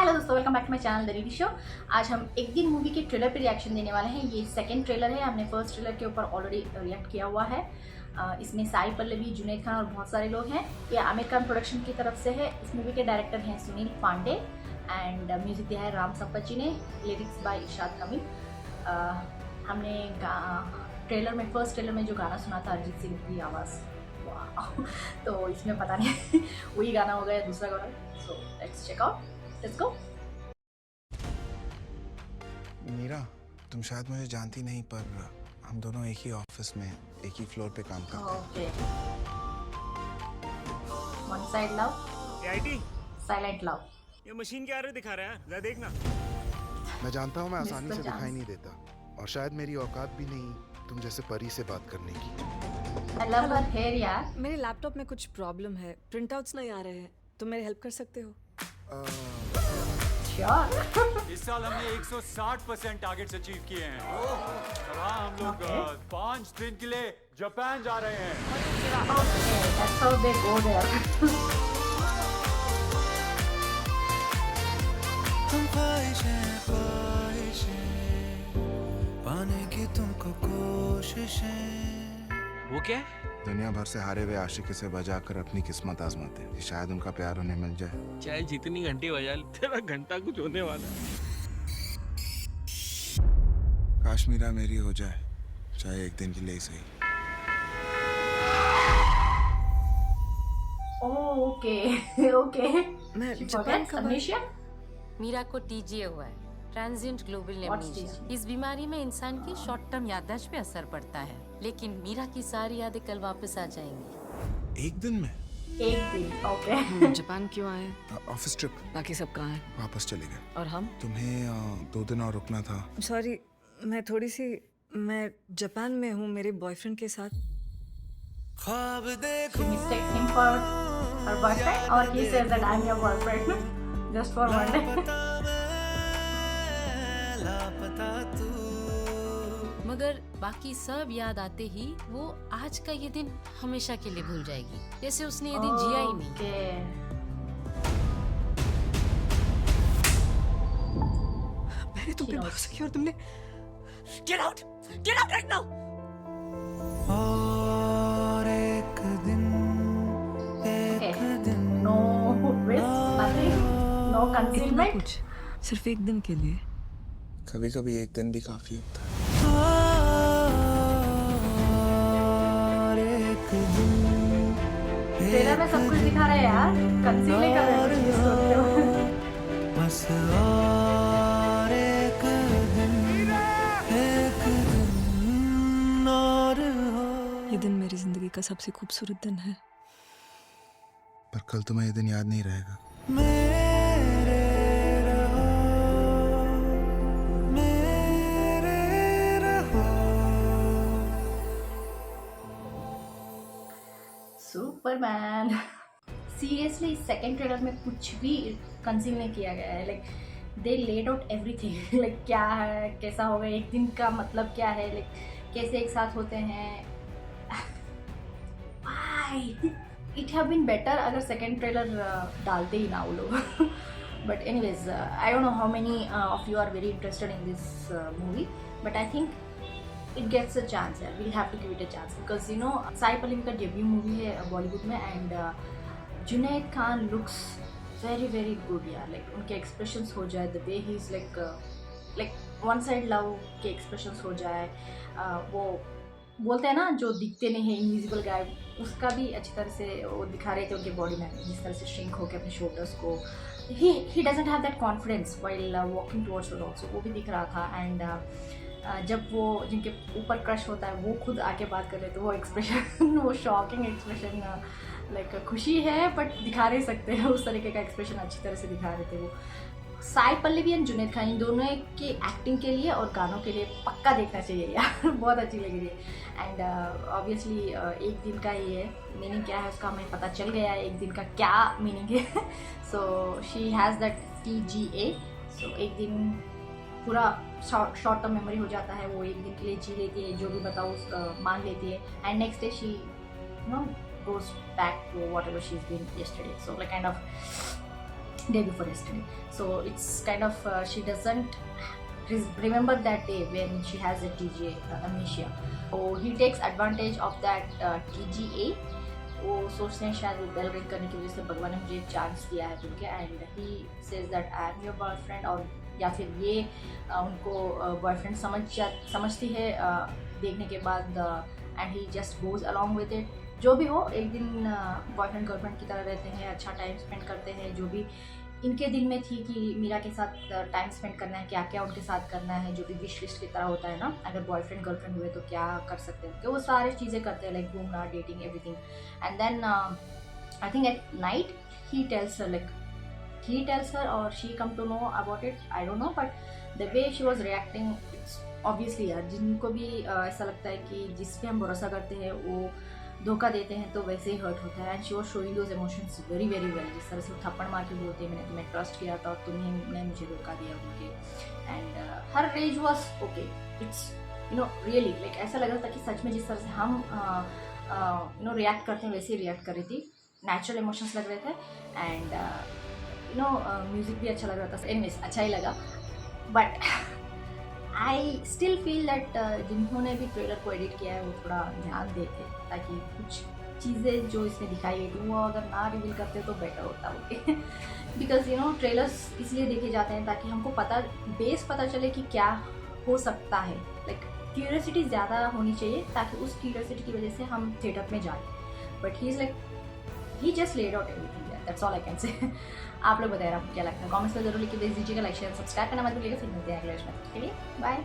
Hello दोस्तों, welcome back to my channel the Ridi show. आज हम एक दिन मूवी के ट्रेलर पे रिएक्शन देने वाले हैं। ये सेकंड ट्रेलर है। हमने फर्स्ट ट्रेलर के ऊपर ऑलरेडी रिएक्ट किया हुआ है। इसमें साई पल्लवी, जुनैद खान और बहुत सारे लोग हैं। ये आमिर खान प्रोडक्शन की तरफ से है। इस मूवी के डायरेक्टर हैं सुनील पांडे एंड म्यूजिक दिया है राम संपत जी ने, लिरिक्स बाय इरशाद हमीद। हमने ट्रेलर में, फर्स्ट ट्रेलर में जो गाना सुना था अरिजीत सिंह की आवाज़, तो इसमें पता नहीं वही गाना होगा या दूसरा गाना। So let's check out, let's go. Meera, तुम शायद मुझे जानती नहीं, पर हम दोनों एक ही ऑफिस में, एक ही फ्लोर पे काम करते हैं। Okay, one side love, IT silent love. ये मशीन क्या रहे दिखा रहा है, जरा देखना। मैं जानता हूँ मैं आसानी Mr. से दिखाई Chance। नहीं देता, और शायद मेरी औकात भी नहीं तुम जैसे परी से बात करने की। आई लव हर हेयर यार। मेरे लैपटॉप में कुछ प्रॉब्लम है, प्रिंटआउट्स नहीं आ रहे हैं। तुम मेरी हेल्प कर सकते हो? श्योर। इस साल हमने 160% टारगेट्स अचीव किए हैं। और हाँ, हम लोग 5 दिन के लिए जापान जा रहे हैं। Okay, that's how they go there. पाने की तुमको कोशिशें। वो क्या है? दुनिया भर से हारे हुए आशिक से बजा कर अपनी किस्मत आजमाते हैं, शायद उनका प्यार उन्हें मिल जाए। चाहे जितनी घंटी बजा ले, तेरा घंटा कुछ होने वाला है। काश मीरा मेरी हो जाए, चाहे एक दिन के लिए ही सही। Okay okay. मैं She जापान forgets का amnesia? मीरा को टीजीए हुआ है, transient global What's amnesia. TGA? इस बीमारी में इंसान की शॉर्ट टर्म याददाश्त पे असर पड़ता है, लेकिन मीरा की सारी यादें कल वापस आ जाएंगी। एक दिन में? एक दिन, ओके। हम जापान क्यों आए? ऑफिस ट्रिप, बाकी सब कहाँ हैं? वापस चले गए। और हम? तुम्हें 2 दिन और रुकना था। सॉरी, मैं जापान में हूँ मेरे बॉयफ्रेंड के साथ। ख्वाब देखो She mistake him for her boyfriend, or he says that I'm your boyfriend just for one day. लापता तू। मगर बाकी सब याद आते ही वो आज का ये दिन हमेशा के लिए भूल जाएगी, जैसे उसने ये दिन जिया ही नहीं। Okay. मैंने तुम पे भरोसा किया और तुमने गेट आउट राइट नाउ। और एक दिन Okay. No risk, nothing, no इतना concealment. कुछ सिर्फ एक दिन के लिए। कभी कभी एक दिन भी काफी होता है। और एक दिन ट्रेलर में सब कुछ दिखा रहे हैं यार, कंसील नहीं कर रहे हैं कुछ सोचते हो। बस और एक दिन और हो। ये दिन मेरी जिंदगी का सबसे खूबसूरत दिन है। पर कल तुम्हें ये दिन याद नहीं रहेगा। मेरे रहो, मेरे रहो। सुपरमैन। सीरियसली सेकंड ट्रेलर में कुछ भी कंसील नहीं किया गया है। Like they laid out everything. Like क्या है, कैसा होगा, एक दिन का मतलब क्या है, लाइक कैसे एक साथ होते हैं। Why? It have been better अगर सेकंड ट्रेलर डालते ही ना वो लोग। But anyways, I don't know how many of you are very interested in this movie, but I think it gets a chance. Yeah, we'll have to give it a chance because you know Sai Pallavi का debut movie है बॉलीवुड में and Junaid Khan looks very very good यार। Like उनके expressions हो जाए, the way he is like one side love के expressions हो जाए, वो बोलते हैं ना जो दिखते नहीं है इनविजिबल गाय, उसका भी अच्छी तरह से वो दिखा रहे थे उनके बॉडी लैंग्वेज, जिस तरह से श्रिंक होकर अपने शोल्डर्स को, he doesn't have that confidence while walking towards the also, वो भी दिख रहा था। एंड जब वो जिनके ऊपर क्रश होता है वो खुद आके बात कर रहे तो वो एक्सप्रेशन, वो शॉकिंग एक्सप्रेशन, लाइक खुशी है बट दिखा नहीं सकते हैं उस तरीके का एक्सप्रेशन अच्छी तरह से दिखा रहे थे वो। साई पल्लवी एंड जुनैद खान, इन दोनों की एक्टिंग के लिए और गानों के लिए पक्का देखना चाहिए यार। बहुत अच्छी लग रही है। एंड ऑब्वियसली एक दिन का ही है, मीनिंग क्या है उसका हमें पता चल गया है, एक दिन का क्या मीनिंग है। So she has that TGA। सो एक दिन पूरा शॉर्ट टर्म मेमोरी हो जाता है, वो एक दिन के लिए जी लेती है, जो भी बताओ मान लेती है, and next day she goes back to whatever she's been yesterday. So like kind of day before yesterday. So it's kind of she doesn't remember that day when she has a TGA amnesia. So he takes advantage of that TGA. वो सोचते हैं शायद वो bell ring करने की वजह से भगवान ने मुझे एक चांस दिया है बोल के, and he says that I am your boyfriend, और या फिर ये उनको बॉयफ्रेंड समझती है देखने के बाद, and he just goes along with it. जो भी हो, एक दिन बॉयफ्रेंड गर्लफ्रेंड की तरह रहते हैं, अच्छा टाइम स्पेंड करते हैं. जो भी इनके दिल में थी कि मीरा के साथ टाइम स्पेंड करना है, क्या क्या उनके साथ करना है, जो भी विश लिस्ट की तरह होता है ना, अगर बॉयफ्रेंड गर्लफ्रेंड हुए तो क्या कर सकते हैं, तो वो सारी चीज़ें करते हैं, लाइक घूमना, dating, everything. And then I think at night he tells her or she come to know about it, I don't know, but the way she was reacting, it's obviously यार जिनको भी ऐसा लगता है कि जिस पे हम भरोसा करते हैं वो धोखा देते हैं तो वैसे ही हर्ट होता है. And she was showing those emotions very very well. जिस तरह से वो थप्पड़ मार के बोलते हैं, मैंने तुम्हें ट्रस्ट किया था और तुमने मुझे धोखा दिया बोल के. And her rage was okay. It's really like ऐसा लग रहा था कि सच में जिस तरह से हम रिएक्ट करते हैं वैसे ही रिएक्ट कर रही थी. नेचुरल इमोशंस लग रहे थे, एंड म्यूज़िक भी अच्छा लग रहा था. एनीवेज अच्छा ही लगा, but I still feel that जिन्होंने भी ट्रेलर को एडिट किया है वो थोड़ा ध्यान देते, ताकि कुछ चीज़ें जो इसमें दिखाई गई वो अगर ना रिवील करते तो बेटर होता. ओके, बिकॉज ट्रेलर्स इसलिए देखे जाते हैं ताकि हमको पता चले कि क्या हो सकता है. लाइक क्यूरियोसिटी ज़्यादा होनी चाहिए ताकि उस क्यूरियोसिटी की वजह से हम थिएटर में जाएँ. But he is like he just laid out everything. That's all I can say. आप लोग बताइए आपको क्या लगता है, कमेंट्स में जरूर लिख के भेज दीजिएगा. लाइक शेयर सब्सक्राइब करना मत भूलिएगा. फिर मिलते हैं अगले वीडियो में. के लिए बाय.